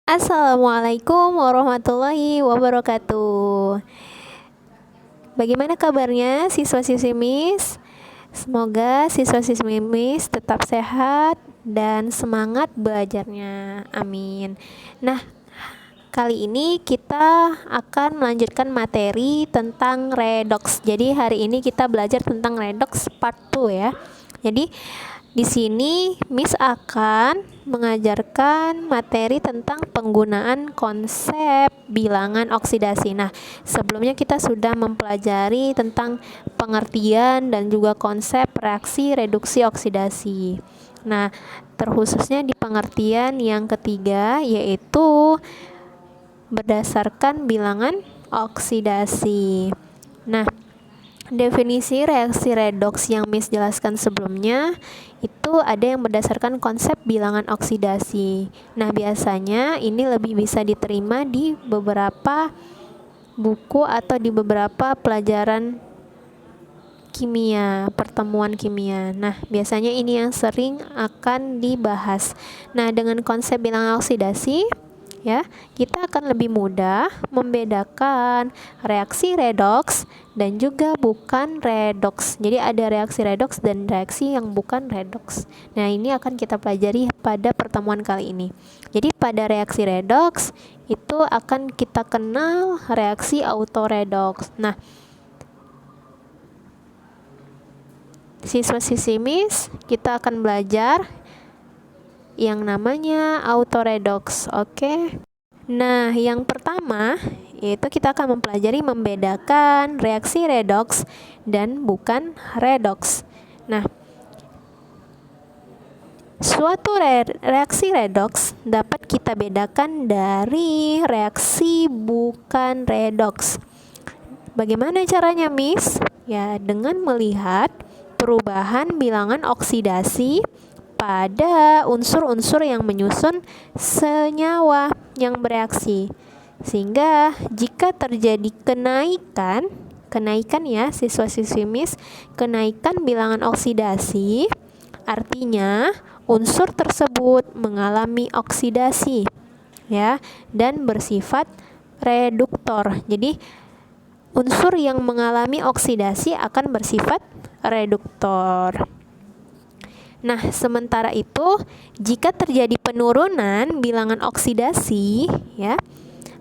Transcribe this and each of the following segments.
Assalamualaikum warahmatullahi wabarakatuh. Bagaimana kabarnya siswa-siswi Miss? Semoga siswa-siswi Miss tetap sehat dan semangat belajarnya. Amin. Nah, kali ini kita akan melanjutkan materi tentang redox. Jadi hari ini kita belajar tentang redox part 2 ya. Jadi di sini Miss akan mengajarkan materi tentang penggunaan konsep bilangan oksidasi. Nah, sebelumnya kita sudah mempelajari tentang pengertian dan juga konsep reaksi reduksi oksidasi. Nah, terkhususnya di pengertian yang ketiga yaitu berdasarkan bilangan oksidasi. Nah, definisi reaksi redoks yang Miss jelaskan sebelumnya itu ada yang berdasarkan konsep bilangan oksidasi. Nah, biasanya ini lebih bisa diterima di beberapa buku atau di beberapa pelajaran kimia, pertemuan kimia. Nah, biasanya ini yang sering akan dibahas. Nah, dengan konsep bilangan oksidasi ya, kita akan lebih mudah membedakan reaksi redoks dan juga bukan redoks. Jadi ada reaksi redoks dan reaksi yang bukan redoks. Nah, ini akan kita pelajari pada pertemuan kali ini. Jadi pada reaksi redoks itu akan kita kenal reaksi autoredoks. Nah, siswa-siswi Miss, kita akan belajar yang namanya autoredoks. Oke. Nah, yang pertama yaitu kita akan mempelajari membedakan reaksi redoks dan bukan redoks. Nah, suatu reaksi redoks dapat kita bedakan dari reaksi bukan redoks. Bagaimana caranya, Miss? Ya, dengan melihat perubahan bilangan oksidasi pada unsur-unsur yang menyusun senyawa yang bereaksi. Sehingga jika terjadi kenaikan ya siswa-siswi Miss, kenaikan bilangan oksidasi, artinya unsur tersebut mengalami oksidasi ya dan bersifat reduktor. Jadi unsur yang mengalami oksidasi akan bersifat reduktor. Nah, sementara itu, jika terjadi penurunan bilangan oksidasi, ya,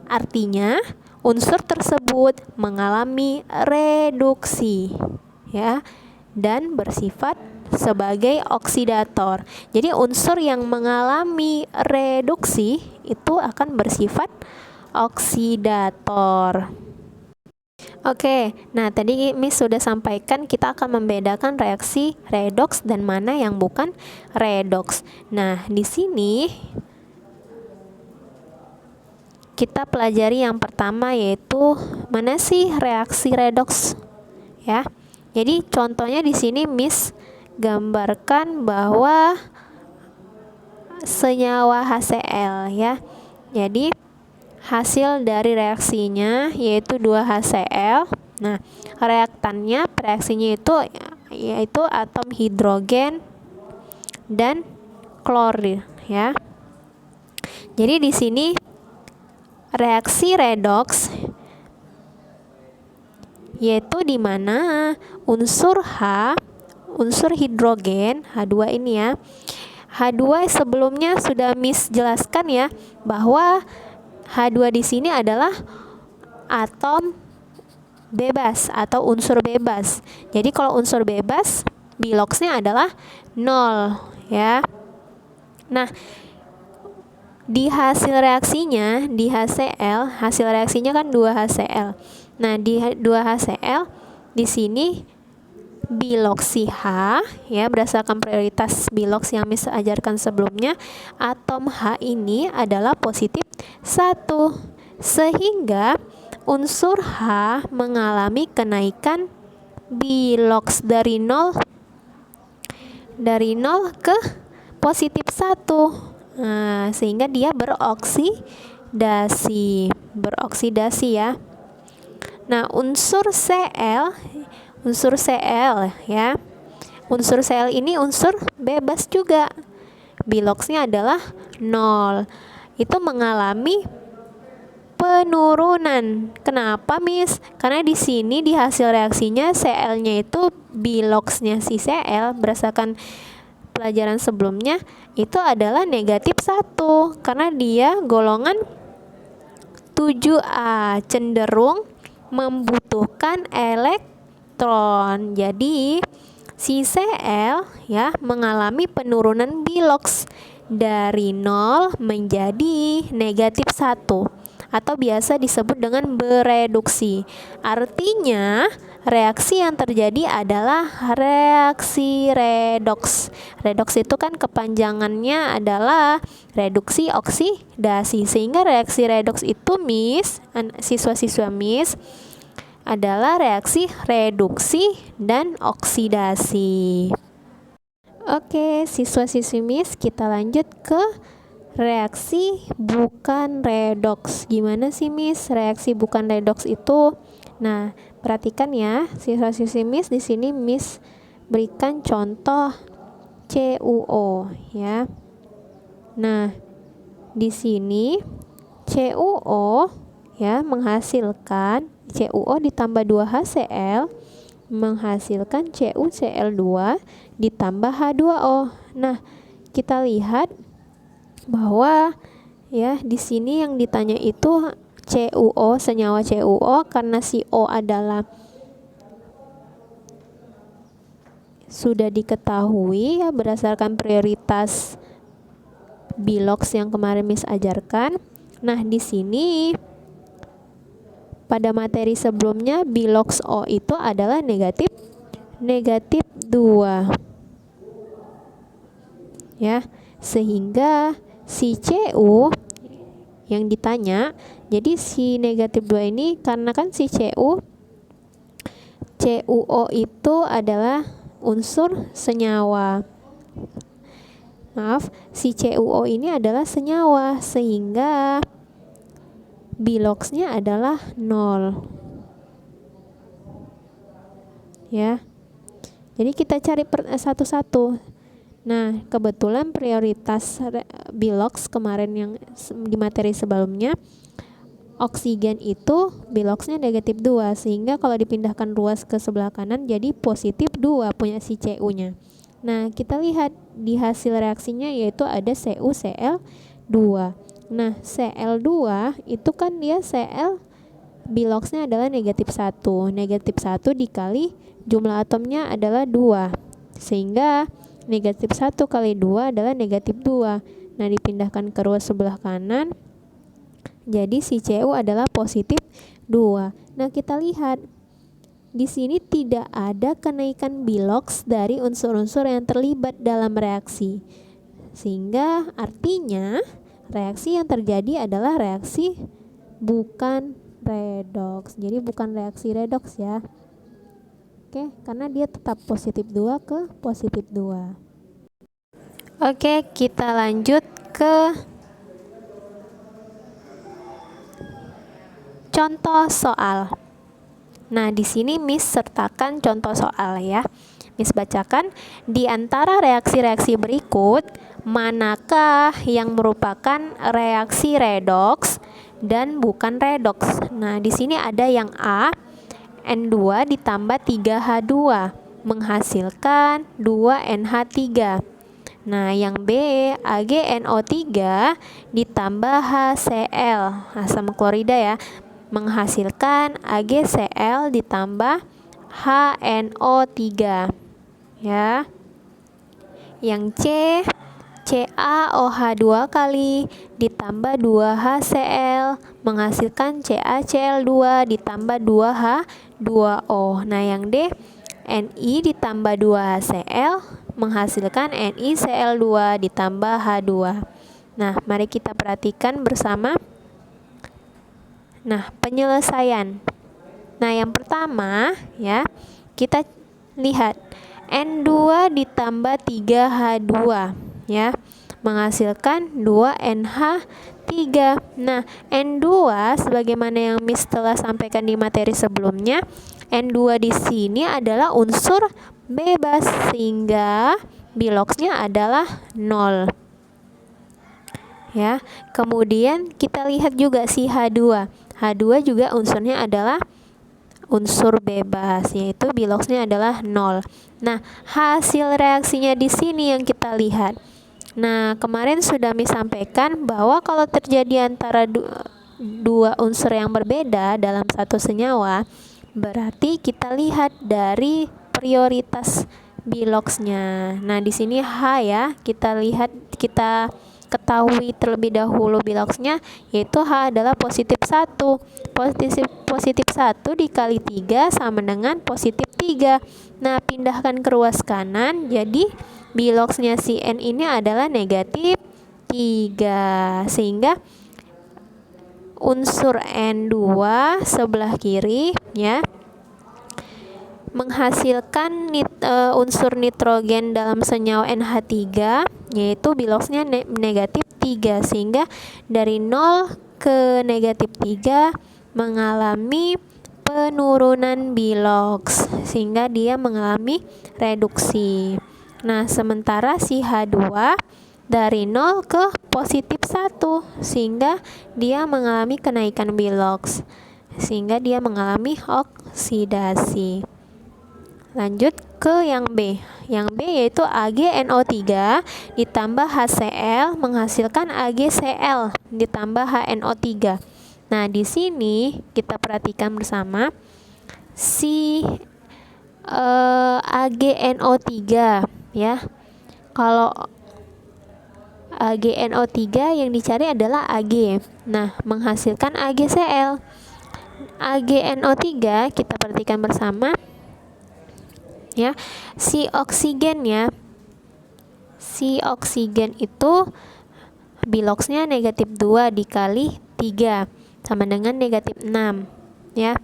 artinya unsur tersebut mengalami reduksi, ya, dan bersifat sebagai oksidator. Jadi unsur yang mengalami reduksi itu akan bersifat oksidator. Oke, nah tadi Miss sudah sampaikan kita akan membedakan reaksi redoks dan mana yang bukan redoks. Nah, di sini kita pelajari yang pertama yaitu mana sih reaksi redoks? Ya. Jadi contohnya di sini Miss gambarkan bahwa senyawa HCl ya. Jadi hasil dari reaksinya yaitu 2HCl. Nah, reaktannya reaksinya itu yaitu atom hidrogen dan klorir ya. Jadi di sini reaksi redoks yaitu di mana unsur unsur hidrogen H2 ini ya. H2 sebelumnya sudah Miss jelaskan ya bahwa H2 di sini adalah atom bebas atau unsur bebas. Jadi kalau unsur bebas biloxnya adalah 0 ya. Nah, di hasil reaksinya di HCl, hasil reaksinya kan 2HCl. Nah, di 2HCl di sini biloksi H ya, berdasarkan prioritas biloks yang Miss ajarkan sebelumnya, atom H ini adalah positif 1 sehingga unsur H mengalami kenaikan biloks dari 0 ke positif 1. Nah, sehingga dia beroksidasi ya. Nah, unsur Cl ya. Unsur Cl ini unsur bebas juga. Biloksnya adalah 0. itu mengalami penurunan. Kenapa, Miss? Karena di sini di hasil reaksinya Cl-nya itu biloxnya si Cl berdasarkan pelajaran sebelumnya itu adalah negatif 1 karena dia golongan 7A, cenderung membutuhkan elektron. Jadi si Cl ya mengalami penurunan bilox dari 0 menjadi negatif 1 atau biasa disebut dengan bereduksi. Artinya reaksi yang terjadi adalah reaksi redoks. Redoks itu kan kepanjangannya adalah reduksi oksidasi. Sehingga reaksi redoks itu, Miss, siswa-siswa Miss, adalah reaksi reduksi dan oksidasi. Oke, siswa-siswi Miss, kita lanjut ke reaksi bukan redoks. Gimana sih, Miss, reaksi bukan redoks itu? Nah, perhatikan ya, siswa-siswi Miss, di sini Miss berikan contoh CuO ya. Nah, di sini CuO ya menghasilkan CuO ditambah 2HCl menghasilkan CuCl2 ditambah H2O. Nah, kita lihat bahwa ya di sini yang ditanya itu CuO, senyawa CuO, karena si O adalah sudah diketahui ya berdasarkan prioritas bilox yang kemarin Miss ajarkan. Nah, di sini pada materi sebelumnya bilox O itu adalah negatif 2 ya, sehingga si Cu yang ditanya, jadi si negatif 2 ini karena kan si CuO itu adalah unsur senyawa. Maaf, si CuO ini adalah senyawa sehingga biloxnya adalah 0 ya. Jadi kita cari satu-satu. Nah, kebetulan prioritas bilox kemarin yang di materi sebelumnya, oksigen itu biloxnya negatif 2, sehingga kalau dipindahkan ruas ke sebelah kanan jadi positif 2 punya si Cu-nya. Nah, kita lihat di hasil reaksinya yaitu ada CuCl2. Nah, Cl2 itu kan dia Cl biloxnya adalah negatif 1. Negatif 1 dikali jumlah atomnya adalah 2. Sehingga negatif 1 kali 2 adalah negatif 2. Nah, dipindahkan ke ruas sebelah kanan, jadi si Cu adalah positif 2. Nah, kita lihat di sini tidak ada kenaikan bilox dari unsur-unsur yang terlibat dalam reaksi. Sehingga artinya reaksi yang terjadi adalah reaksi bukan redoks. Jadi bukan reaksi redoks ya. Oke, karena dia tetap positif 2 ke positif 2. Oke, kita lanjut ke contoh soal. Nah, di sini Miss sertakan contoh soal ya. Miss bacakan, di antara reaksi-reaksi berikut, manakah yang merupakan reaksi redoks dan bukan redoks? Nah, di sini ada yang A, N2 ditambah 3H2 menghasilkan 2NH3. Nah, yang B, AgNO3 ditambah HCl, asam klorida ya, menghasilkan AgCl ditambah HNO3 ya. Yang C, CaOH2 kali ditambah 2HCl menghasilkan CaCl2 ditambah 2H2O. Nah, yang D, Ni ditambah 2HCl menghasilkan NiCl2 ditambah H2. Nah, mari kita perhatikan bersama. Nah, penyelesaian. Nah, yang pertama ya, kita lihat N2 ditambah 3H2 ya, menghasilkan 2NH3. Nah, N2 sebagaimana yang Miss telah sampaikan di materi sebelumnya, N2 di sini adalah unsur bebas sehingga biloxnya adalah 0. ya. Kemudian kita lihat juga si H2. H2 juga unsurnya adalah unsur bebas, yaitu biloxnya adalah 0. Nah, hasil reaksinya di sini yang kita lihat. Nah, kemarin sudah sampaikan bahwa kalau terjadi antara dua unsur yang berbeda dalam satu senyawa, berarti kita lihat dari prioritas biloxnya. Nah, di sini H ya, kita ketahui terlebih dahulu biloxnya, yaitu H adalah positif 1. Positif 1 dikali 3 sama dengan positif 3. Nah, pindahkan ke ruas kanan, jadi biloxnya si N ini adalah negatif 3. Sehingga unsur N2 sebelah kiri ya menghasilkan unsur nitrogen dalam senyawa NH3, yaitu biloxnya negatif 3, sehingga dari 0 ke negatif 3 mengalami penurunan bilox, sehingga dia mengalami reduksi. Nah, sementara si H2 dari 0 ke positif 1, sehingga dia mengalami kenaikan bilox, sehingga dia mengalami oksidasi. Lanjut ke yang B. Yang B yaitu AgNO3 ditambah HCl menghasilkan AgCl ditambah HNO3. Nah, di sini kita perhatikan bersama si AgNO3 ya. Kalau AgNO3 yang dicari adalah Ag. Nah, menghasilkan AgCl. AgNO3 kita perhatikan bersama ya, si oksigen itu biloxnya negatif 2 dikali 3 sama dengan negatif 6 ya.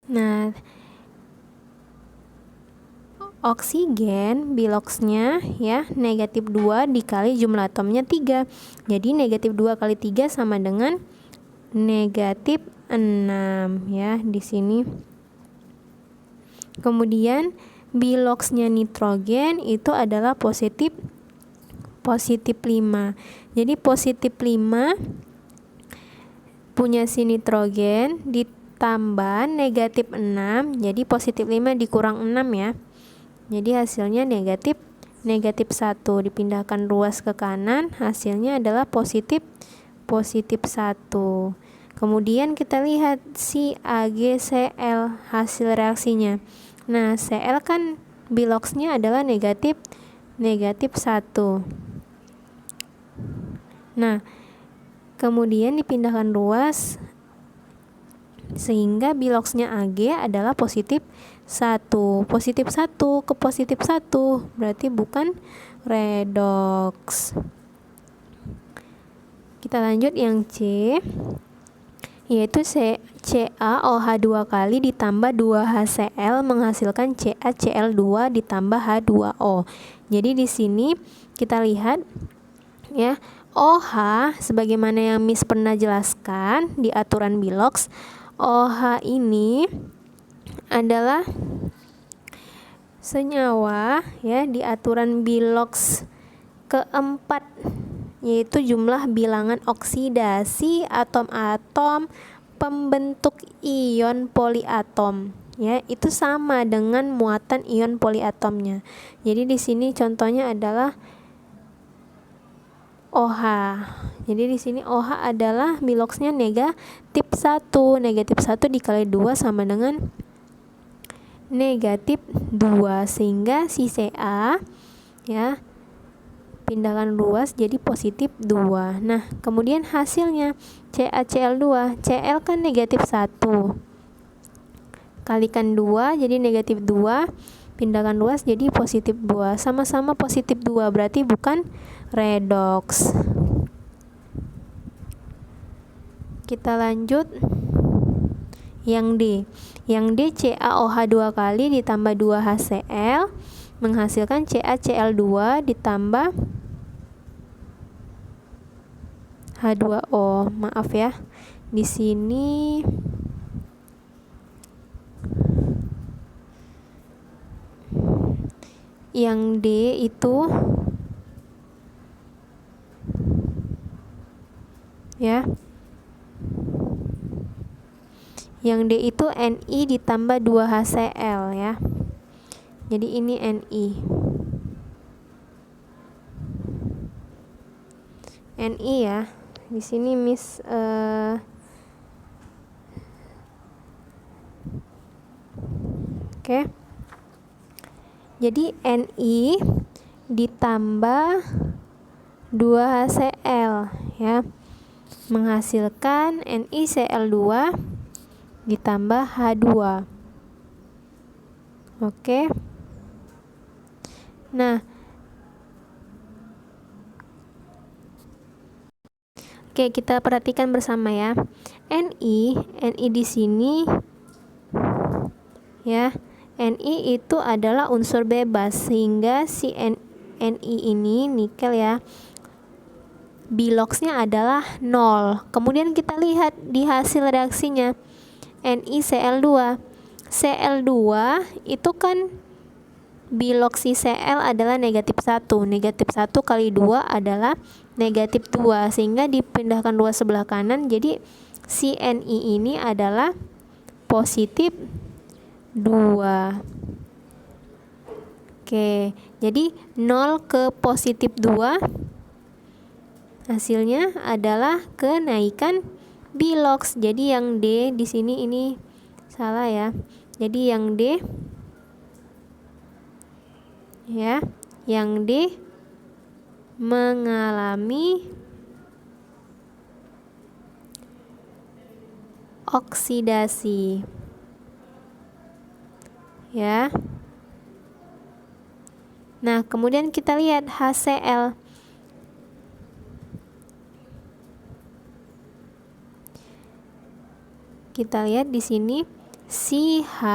Nah, oksigen biloxnya ya negatif 2 dikali jumlah atomnya 3, jadi negatif 2 kali 3 sama dengan negatif 6 ya di sini. Kemudian biloxnya nitrogen itu adalah positif 5. Jadi positif 5 punya si nitrogen ditambah negatif 6, jadi positif 5 dikurang 6 ya. Jadi hasilnya negatif 1. Dipindahkan ruas ke kanan, hasilnya adalah positif 1. Kemudian kita lihat si AgCl hasil reaksinya. Nah, Cl kan biloxnya adalah negatif 1. Nah, kemudian dipindahkan ruas sehingga biloxnya Ag adalah positif 1. Positif 1 ke positif 1 berarti bukan redox. Kita lanjut yang C, yaitu CaOH2 kali ditambah 2HCl menghasilkan CaCl2 ditambah H2O. Jadi di sini kita lihat ya, OH sebagaimana yang Miss pernah jelaskan di aturan bilox, OH ini adalah senyawa ya di aturan bilox keempat, yaitu jumlah bilangan oksidasi atom-atom pembentuk ion poliatom ya, itu sama dengan muatan ion poliatomnya. Jadi di sini contohnya adalah OH. Jadi di sini OH adalah biloxnya negatif 1. Negatif 1 dikali 2 sama dengan negatif 2, sehingga si Ca ya pindahkan ruas jadi positif 2. Nah, kemudian hasilnya CaCl2. Cl kan negatif 1. Kalikan 2 jadi negatif 2. Pindahkan ruas jadi positif 2. Sama-sama positif 2 berarti bukan redox. Kita lanjut yang D. Yang D CaOH2 kali ditambah 2HCl menghasilkan CaCl2 ditambah H2O. Maaf ya. Di sini yang D itu ya. Yang D itu Ni ditambah 2HCl ya. Jadi ini Ni. Ni ya. Di sini Miss Oke. Jadi Ni ditambah 2HCl ya. Menghasilkan NiCl2 ditambah H2. Oke. Nah, oke, kita perhatikan bersama ya. Ni di sini ya. Ni itu adalah unsur bebas sehingga si Ni ini nikel ya. Biloxnya adalah 0. Kemudian kita lihat di hasil reaksinya. NiCl2. Cl2 itu kan biloksi Cl adalah negatif 1. Negatif 1 kali 2 adalah negatif 2. Sehingga dipindahkan 2 sebelah kanan. Jadi si Ni ini adalah positif 2. Oke, jadi 0 ke positif 2 hasilnya adalah kenaikan bilox. Jadi yang D di sini ini salah ya. Jadi yang D ya, yang D mengalami oksidasi ya. Nah, kemudian kita lihat HCl. Kita lihat di sini si H.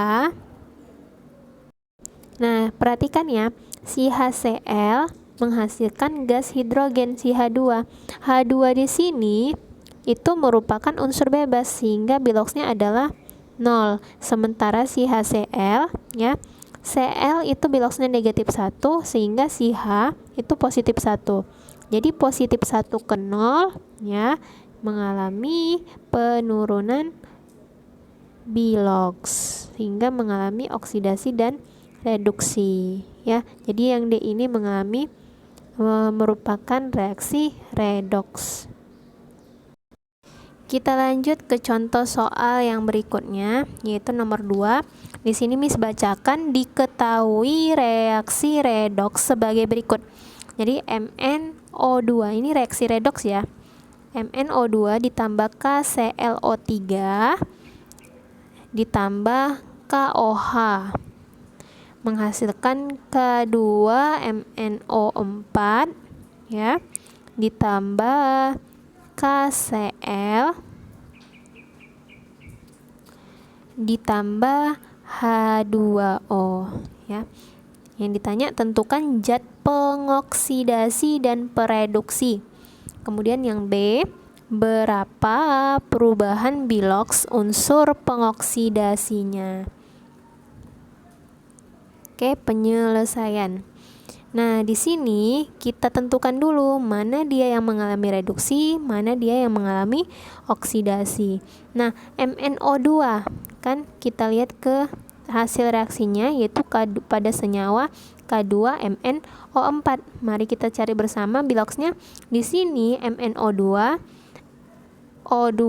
Nah, perhatikan ya, si HCl menghasilkan gas hidrogen si H2. H2 di sini itu merupakan unsur bebas sehingga biloxnya adalah 0. Sementara si HCl ya, Cl itu biloxnya negatif 1 sehingga si H itu positif 1. Jadi positif 1 ke 0 ya, mengalami penurunan bilox sehingga mengalami oksidasi dan reduksi ya. Jadi yang D ini mengalami merupakan reaksi redoks. Kita lanjut ke contoh soal yang berikutnya, yaitu nomor 2. Di sini Miss bacakan, diketahui reaksi redoks sebagai berikut. Jadi MnO2 ini reaksi redoks ya. MnO2 ditambah KClO3 ditambah KOH menghasilkan K2MnO4 ya, ditambah KCl ditambah H2O ya. Yang ditanya tentukan zat pengoksidasi dan pereduksi. Kemudian yang B, berapa perubahan bilox unsur pengoksidasinya. Oke, penyelesaian. Nah, di sini kita tentukan dulu mana dia yang mengalami reduksi, mana dia yang mengalami oksidasi. Nah, MnO2 kan kita lihat ke hasil reaksinya yaitu pada senyawa K2MnO4. Mari kita cari bersama biloxnya. Di sini MnO2 O2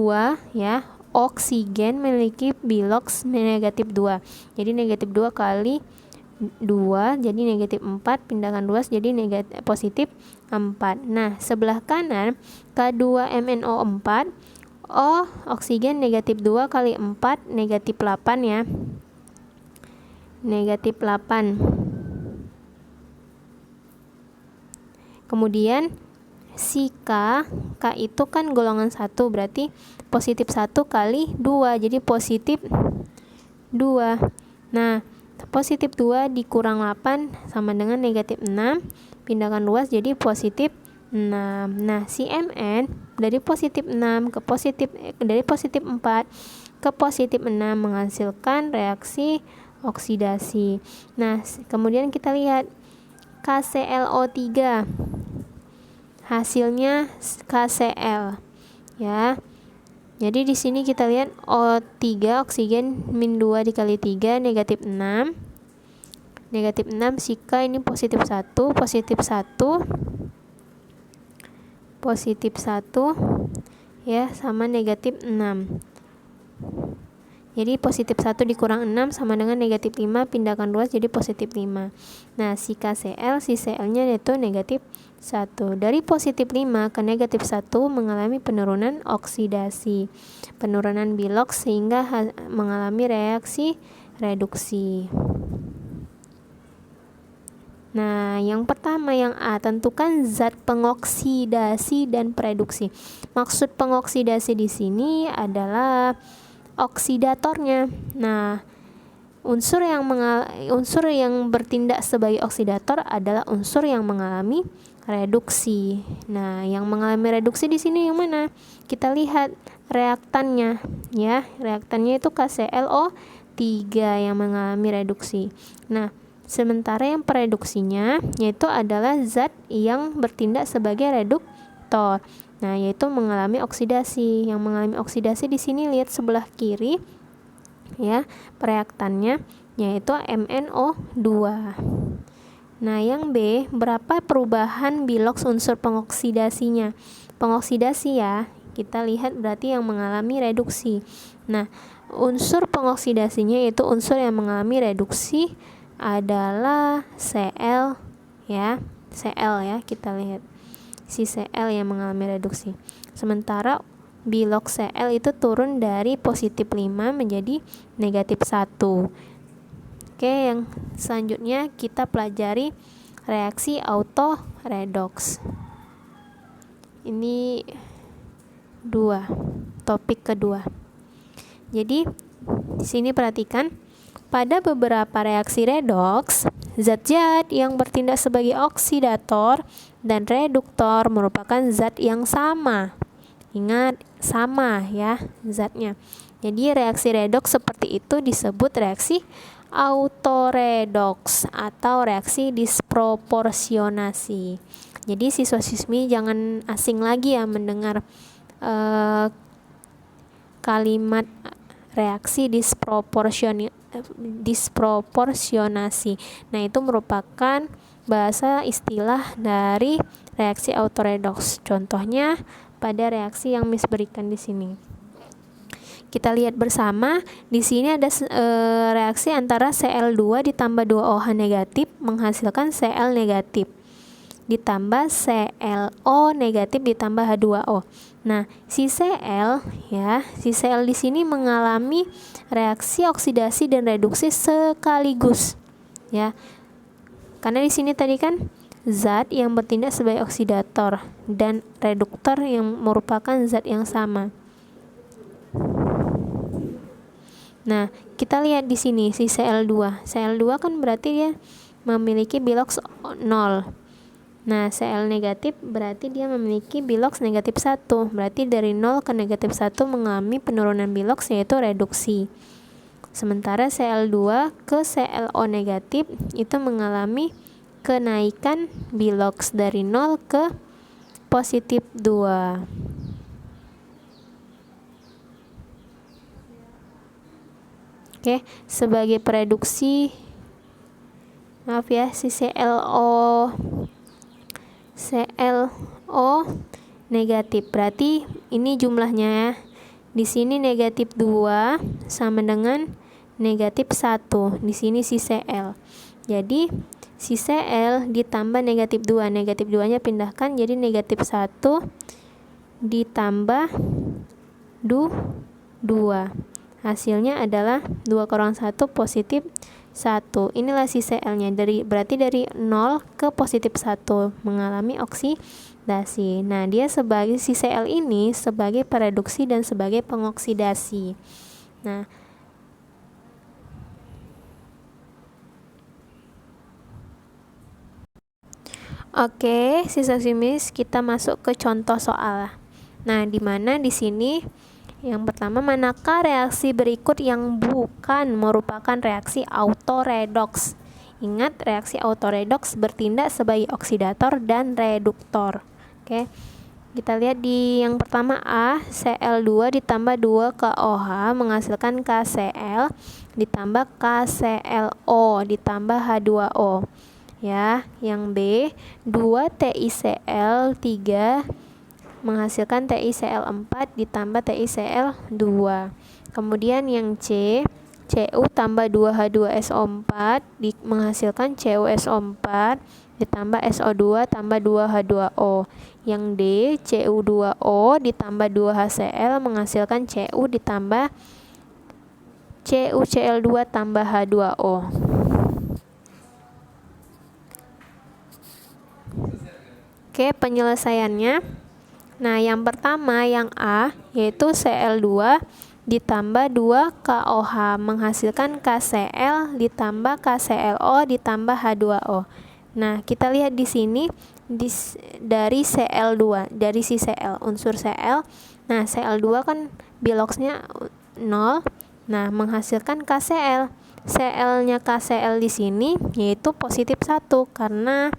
ya, oksigen memiliki bilox negatif 2. Jadi negatif 2 kali 2 jadi negatif 4, pindahkan 2 jadi negatif positif 4. Nah, sebelah kanan K2MnO4, oksigen negatif 2 kali 4 negatif 8 ya. Negatif 8. Kemudian si K itu kan golongan 1, berarti positif 1 kali 2 jadi positif 2. Nah, positif 2 dikurang 8 sama dengan negatif 6, pindahkan 2 jadi positif 6. Nah, si Mn dari positif 6 ke dari positif 4 ke positif 6 menghasilkan reaksi oksidasi. Nah, kemudian kita lihat KClO3. Hasilnya KCl ya. Jadi di sini kita lihat O3 oksigen min 2 dikali 3 negatif 6. Negatif 6 sika ini positif 1, positif 1 ya sama negatif 6. Jadi positif 1 dikurang 6 sama dengan negatif 5, pindahkan 2 jadi positif 5. Nah, si KCl, si Cl-nya yaitu negatif 1. Dari positif 5 ke negatif 1 mengalami penurunan oksidasi, penurunan biloks sehingga mengalami reaksi reduksi. Nah, yang pertama yang A, tentukan zat pengoksidasi dan pereduksi. Maksud pengoksidasi di sini adalah oksidatornya. Nah, unsur yang bertindak sebagai oksidator adalah unsur yang mengalami reduksi. Nah, yang mengalami reduksi di sini yang mana? Kita lihat reaktannya, ya. Reaktannya itu KClO3 yang mengalami reduksi. Nah, sementara yang pereduksinya yaitu adalah zat yang bertindak sebagai reduktor. Nah, yaitu mengalami oksidasi. Yang mengalami oksidasi di sini lihat sebelah kiri, ya, reaktannya yaitu MnO2. Nah, yang B, berapa perubahan biloks unsur pengoksidasinya? Pengoksidasi ya, kita lihat berarti yang mengalami reduksi. Nah, unsur pengoksidasinya yaitu unsur yang mengalami reduksi adalah Cl, ya. Cl ya, kita lihat. Si Cl yang mengalami reduksi. Sementara biloks Cl itu turun dari positif 5 menjadi negatif 1. Oke, yang selanjutnya kita pelajari reaksi autoredoks. Ini topik kedua. Jadi di sini perhatikan, pada beberapa reaksi redoks, zat-zat yang bertindak sebagai oksidator dan reduktor merupakan zat yang sama. Ingat, sama ya zatnya. Jadi reaksi redoks seperti itu disebut reaksi autoredoks atau reaksi disproporsionasi. Jadi siswa-siswi jangan asing lagi ya mendengar kalimat reaksi disproporsionasi. Nah, itu merupakan bahasa istilah dari reaksi autoredoks. Contohnya pada reaksi yang Miss berikan di sini. Kita lihat bersama, di sini ada reaksi antara Cl2 ditambah 2OH negatif menghasilkan Cl negatif ditambah ClO negatif ditambah H2O. Nah, si Cl di sini mengalami reaksi oksidasi dan reduksi sekaligus, ya. Karena di sini tadi kan zat yang bertindak sebagai oksidator dan reduktor yang merupakan zat yang sama. Nah, kita lihat di sini si Cl2. Cl2 kan berarti dia memiliki biloks 0. Nah, Cl negatif berarti dia memiliki biloks negatif 1. Berarti dari 0 ke negatif 1 mengalami penurunan biloks yaitu reduksi. Sementara Cl2 ke ClO negatif itu mengalami kenaikan biloks dari 0 ke positif 2. Oke, sebagai pereduksi, maaf ya, si ClO negatif. Berarti ini jumlahnya ya. Di sini negatif 2 sama dengan negatif 1. Di sini si Cl. Jadi si Cl ditambah negatif 2. Negatif 2-nya pindahkan jadi negatif 1 ditambah 2. Hasilnya adalah 2 kurang 1 positif 1. Inilah si Cl-nya. Berarti dari 0 ke positif 1 mengalami oksidasi. Nah, dia sebagai si Cl ini sebagai pereduksi dan sebagai pengoksidasi. Nah, oke, siswa-siswi kita masuk ke contoh soal. Nah, di mana di sini yang pertama, manakah reaksi berikut yang bukan merupakan reaksi autoredoks? Ingat, reaksi autoredoks bertindak sebagai oksidator dan reduktor. Oke. Kita lihat di yang pertama A, Cl2 ditambah 2 KOH menghasilkan KCl ditambah KClO ditambah H2O. Ya, yang B, 2 TiCl3 menghasilkan TiCl4 ditambah TiCl2. Kemudian yang C, Cu tambah 2H2SO4 menghasilkan CuSO4 ditambah SO2 tambah 2H2O. Yang D, Cu2O ditambah 2HCl menghasilkan Cu ditambah CuCl2 tambah H2O. Oke, penyelesaiannya. Nah, yang pertama yang A yaitu Cl2 ditambah 2 KOH menghasilkan KCl ditambah KClO ditambah H2O. Nah, kita lihat di sini dari Cl2, dari si Cl, unsur Cl. Nah, Cl2 kan biloxnya 0. Nah, menghasilkan KCl. Cl-nya KCl di sini yaitu positif 1 karena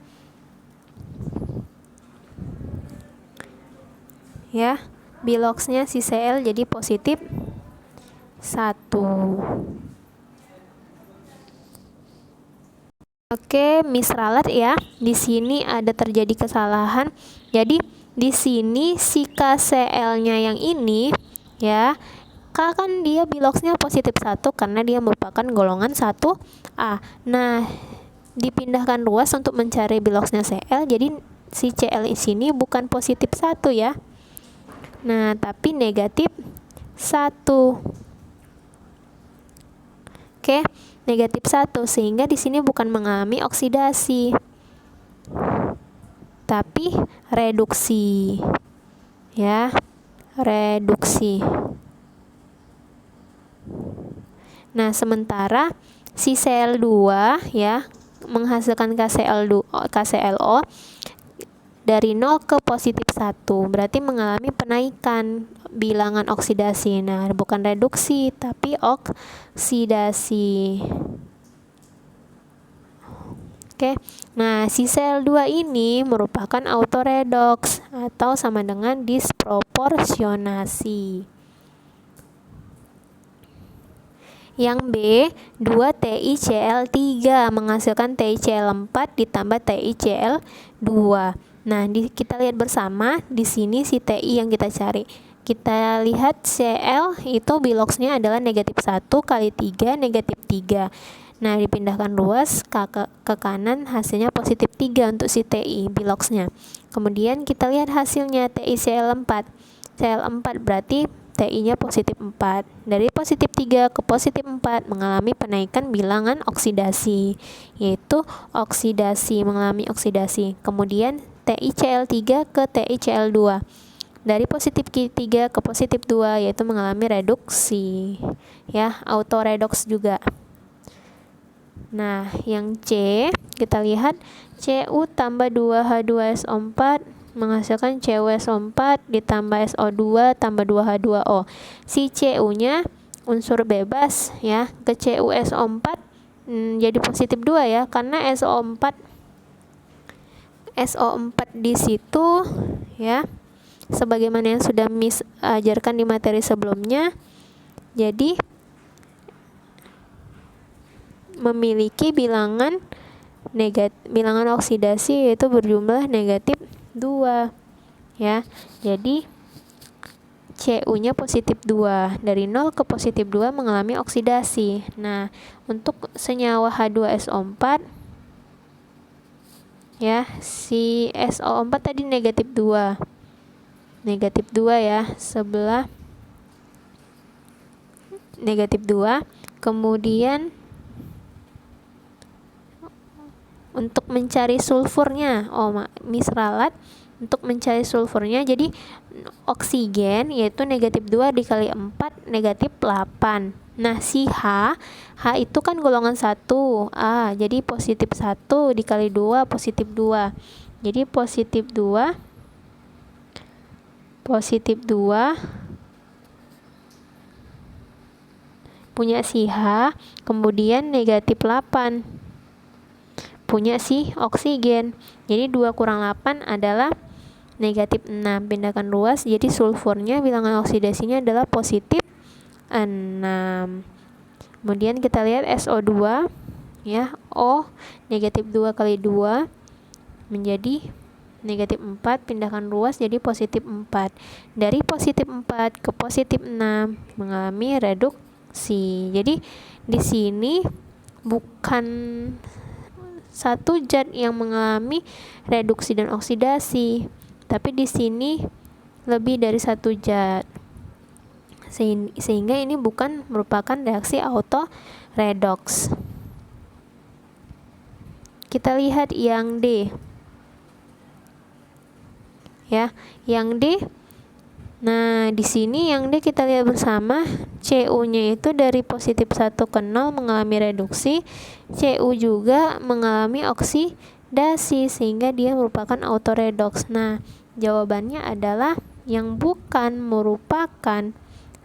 ya, biloxnya si Cl jadi positif 1. Oke, Miss ralat ya. Di sini ada terjadi kesalahan. Jadi di sini si KCl-nya yang ini ya, K kan dia biloxnya positif 1 karena dia merupakan golongan 1A. Nah, dipindahkan ruas untuk mencari biloxnya Cl. Jadi si Cl di sini bukan positif 1 ya. Nah, tapi negatif 1. Oke, negatif 1 sehingga di sini bukan mengalami oksidasi, tapi reduksi. Ya, reduksi. Nah, sementara si Cl2 ya menghasilkan KClO dari 0 ke positif 1, berarti mengalami penaikan bilangan oksidasi. Nah, bukan reduksi tapi oksidasi. Oke. Nah, si Cl2 ini merupakan autoredox atau sama dengan disproporsionasi. Yang B, 2 TiCl3 menghasilkan TiCl4 ditambah TiCl2. Nah, kita lihat bersama di sini si Ti yang kita cari. Kita lihat Cl itu biloxnya adalah negatif 1 kali 3 negatif 3. Nah, dipindahkan ruas ke kanan, hasilnya positif 3 untuk si Ti biloxnya. Kemudian kita lihat hasilnya TiCl4. Cl4 berarti Ti-nya positif 4. Dari positif 3 ke positif 4 mengalami penaikan bilangan oksidasi, yaitu oksidasi, mengalami oksidasi. Kemudian TiCl3 ke TiCl2. Dari positif 3 ke positif 2 yaitu mengalami reduksi. Ya, autoredox juga. Nah, yang C, kita lihat Cu tambah 2H2SO4 menghasilkan CuSO4 ditambah SO2 tambah 2H2O. Si Cu-nya unsur bebas ya, ke CuSO4 jadi positif 2 ya, karena SO4 di situ ya, sebagaimana yang sudah Miss ajarkan di materi sebelumnya, jadi memiliki bilangan oksidasi yaitu berjumlah negatif 2 ya. Jadi Cu-nya positif 2. Dari 0 ke positif 2 mengalami oksidasi. Nah, untuk senyawa H2SO4 ya, si SO4 tadi negatif 2. Negatif 2 ya, sebelah negatif 2. Kemudian untuk mencari sulfurnya, Miss ralat untuk mencari sulfurnya, jadi oksigen yaitu negatif 2 dikali 4 negatif 8. Nah, si H itu kan golongan 1A, jadi positif 1 dikali 2 positif 2. Jadi positif 2 punya si H, kemudian negatif 8 punya si oksigen. Jadi 2 kurang 8 adalah negatif 6. Pindahkan ruas, jadi sulfurnya bilangan oksidasinya adalah positif 6. Kemudian kita lihat SO2 ya, O negatif 2 kali 2 menjadi negatif 4, pindahkan ruas jadi positif 4. Dari positif 4 ke positif 6 mengalami reduksi. Jadi di sini bukan satu zat yang mengalami reduksi dan oksidasi, tapi di sini lebih dari satu zat. Sehingga ini bukan merupakan reaksi auto redox. Kita lihat yang D. Ya, yang D. Nah, di sini yang D kita lihat bersama, Cu-nya itu dari positif 1 ke 0 mengalami reduksi, Cu juga mengalami oksidasi sehingga dia merupakan auto redox. Nah, jawabannya adalah yang bukan merupakan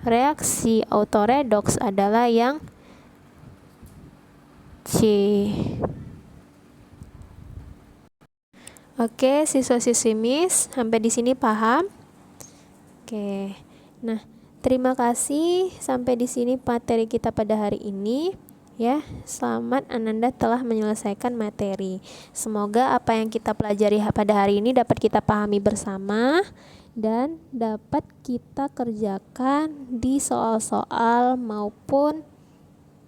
reaksi auto redox adalah yang C. Oke, siswa-siswi Miss, sampai di sini paham? Oke. Nah, terima kasih sampai di sini materi kita pada hari ini. Ya, selamat Ananda telah menyelesaikan materi. Semoga apa yang kita pelajari pada hari ini dapat kita pahami bersama dan dapat kita kerjakan di soal-soal maupun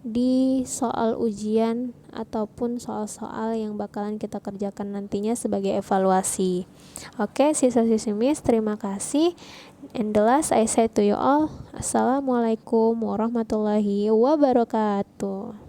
di soal ujian ataupun soal-soal yang bakalan kita kerjakan nantinya sebagai evaluasi. Oke, siswa-siswi Miss, terima kasih. And the last I say to you all, Assalamualaikum warahmatullahi wabarakatuh.